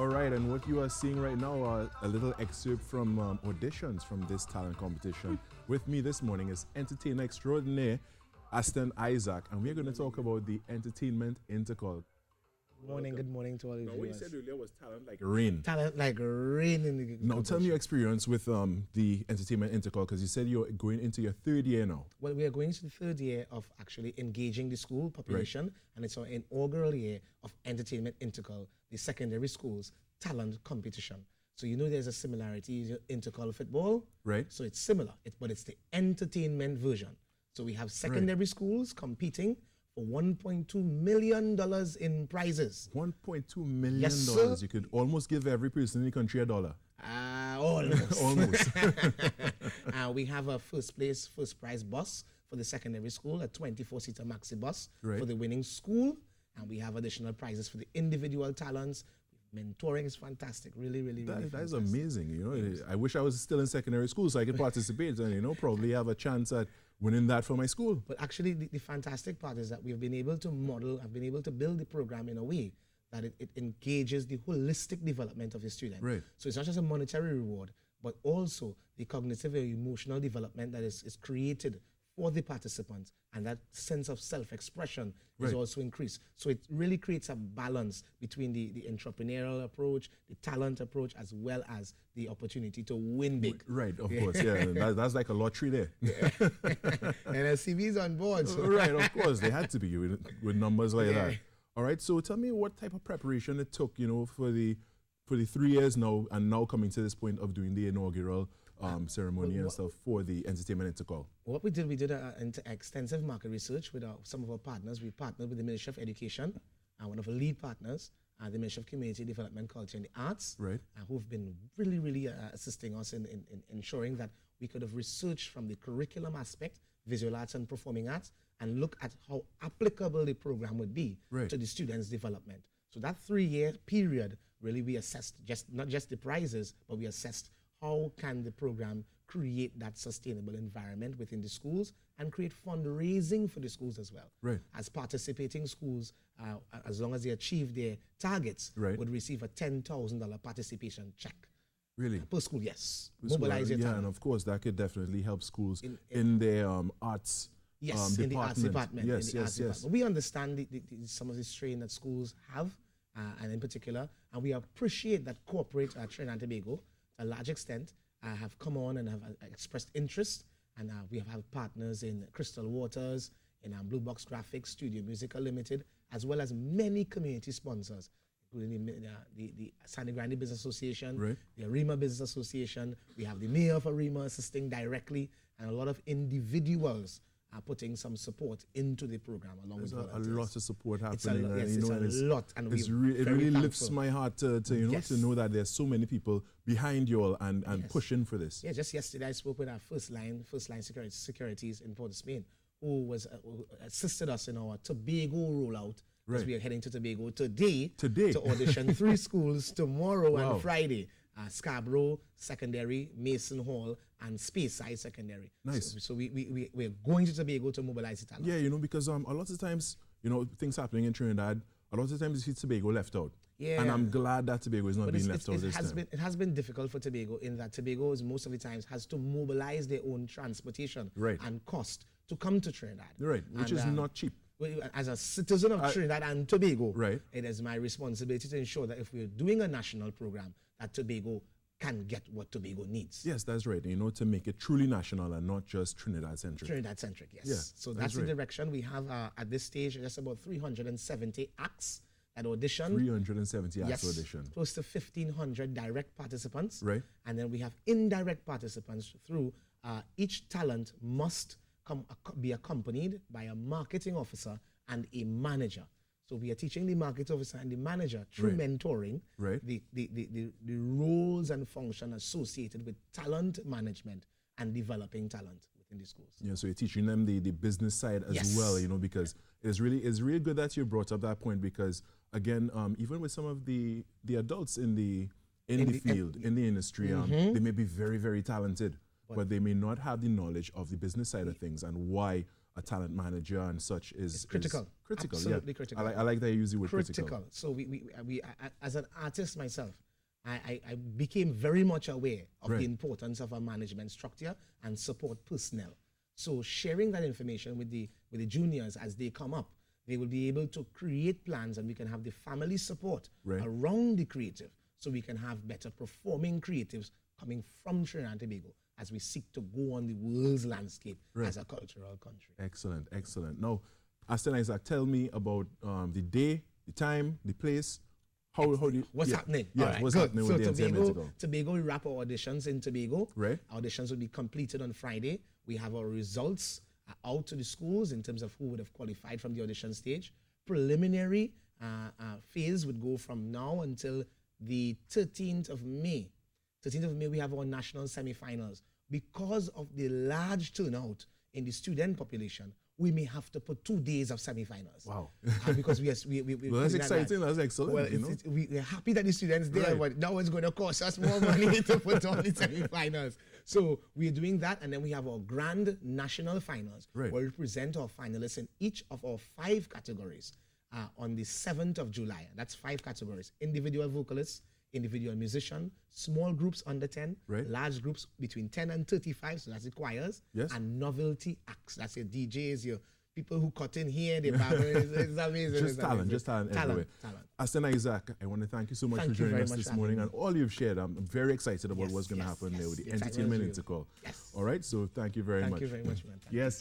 All right, and what you are seeing right now are a little excerpt from auditions from this talent competition. With me this morning is entertainer extraordinaire Asten Isaac, and we're going to talk about the entertainment Intercol. Good morning to all of you. What you said earlier was talent like rain. Talent like rain in the Now tell me your experience with the entertainment Intercol, because you said you're going into your third year now. Well, we are going to the third year of actually engaging the school population, right. And it's our inaugural year of entertainment Intercol, the secondary schools talent competition. So you know there's a similarity to Intercol football, right? So it's similar, but it's the entertainment version. So we have secondary schools competing for $1.2 million in prizes. $1.2 million. Yes, sir. You could almost give every person in the country a dollar. Almost. Almost. We have a first prize bus for the secondary school, a 24-seater maxi bus for the winning school. And we have additional prizes for the individual talents. Mentoring is fantastic, really That fantastic. is amazing. You know, I wish I was still in secondary school so I could participate and probably have a chance at winning that for my school. But actually, the fantastic part is that we've been able to model, I've been able to build the program in a way that it engages the holistic development of the student. Right. So it's not just a monetary reward, but also the cognitive and emotional development that is created for the participants, and that sense of self-expression is also increased. So it really creates a balance between the entrepreneurial approach, the talent approach, as well as the opportunity to win big. Right, of course, yeah. That's like a lottery there. And SCB's on board. So. Right, of course, they had to be with numbers like that. All right, so tell me what type of preparation it took, for the 3 years now, and now coming to this point of doing the inaugural ceremony and stuff for the entertainment Intercol. What we did an extensive market research with some of our partners. We partnered with the Ministry of Education, one of our lead partners, the Ministry of Community Development, Culture and the Arts, right. Who've been really assisting us in ensuring that we could have researched from the curriculum aspect, visual arts and performing arts, and look at how applicable the program would be to the students' development. So that 3-year period, really we assessed not just the prizes, but we assessed how can the program create that sustainable environment within the schools and create fundraising for the schools as well. Right. As participating schools, as long as they achieve their targets, would receive a $10,000 participation check. Really? Per school, yes. Mobilize your talent. And of course that could definitely help schools in their arts Yes, in the arts department. Yes. We understand some of the strain that schools have, and in particular, and we appreciate that corporate Trinidad and Tobago, to a large extent, have come on and have expressed interest, and we have had partners in Crystal Waters, in Blue Box Graphics, Studio Musical Limited, as well as many community sponsors, including the Sandy Grande Business Association, the Arima Business Association. We have the mayor of Arima assisting directly, and a lot of individuals are putting some support into the program along with volunteers. A lot of support happening. It's a lot, and it really lifts my heart to know that there's so many people behind you all and pushing for this. Yeah, just yesterday I spoke with our first line securities in Port of Spain, who assisted us in our Tobago rollout. As we are heading to Tobago today to audition 3 schools tomorrow and Friday. Scarborough Secondary, Mason Hall, and Speyside Secondary. Nice. So we're going to Tobago to mobilize the talent. Yeah, because a lot of times, things happening in Trinidad, a lot of times you see Tobago left out. Yeah. And I'm glad that Tobago is not being left out this time. It has been difficult for Tobago in that Tobago is most of the times has to mobilize their own transportation and cost to come to Trinidad. Right, which is not cheap. As a citizen of Trinidad and Tobago, it is my responsibility to ensure that if we're doing a national program, that Tobago can get what Tobago needs. Yes, that's right. To make it truly national and not just Trinidad-centric. Trinidad-centric, yes. Yeah, so that's the direction. We have, at this stage, just about 370 acts that audition. 370 acts audition. Close to 1,500 direct participants. Right. And then we have indirect participants through each talent must be accompanied by a marketing officer and a manager. So we are teaching the marketing officer and the manager through mentoring the roles and function associated with talent management and developing talent within the schools. Yeah, so you're teaching them the business side as well, because it's really good that you brought up that point, because again, even with some of the adults in the field, in the industry, they may be very, very talented. but they may not have the knowledge of the business side of things and why a talent manager and such is critical. Critical, Absolutely yeah. critical. I like that you use the word critical. So as an artist myself, I became very much aware of the importance of a management structure and support personnel. So sharing that information with the juniors as they come up, they will be able to create plans, and we can have the family support around the creative, so we can have better performing creatives coming from Trinidad and Tobago as we seek to go on the world's landscape as a cultural country. Excellent, excellent. Now, Asten Isaac, tell me about the day, the time, the place. How do you, what's happening? Yeah, right, what's good. happening So with the Tobago, we wrap our auditions in Tobago. Right. Auditions will be completed on Friday. We have our results out to the schools in terms of who would have qualified from the audition stage. Preliminary phase would go from now until the 13th of May. 13th of May, we have our national semifinals. Because of the large turnout in the student population, we may have to put 2 days of semifinals. Wow. Because we well, that's exciting. That's excellent. Well, we're happy that the students there, but now it's going to cost us more money to put on the semifinals. So we're doing that, and then we have our grand national finals, where we present our finalists in each of our 5 categories on the 7th of July. That's 5 categories: individual vocalists, individual musician, small groups under 10, large groups between 10 and 35, so that's the choirs, and novelty acts. That's your DJs, your people who cut in here, they it's amazing. Just talent everywhere. Asten Isaac, I want to thank you so much for joining us this morning and all you've shared. I'm very excited about what's going to happen there with the Entertainment Intercol. All right, so thank you very much. Thank you very much, man. Yes.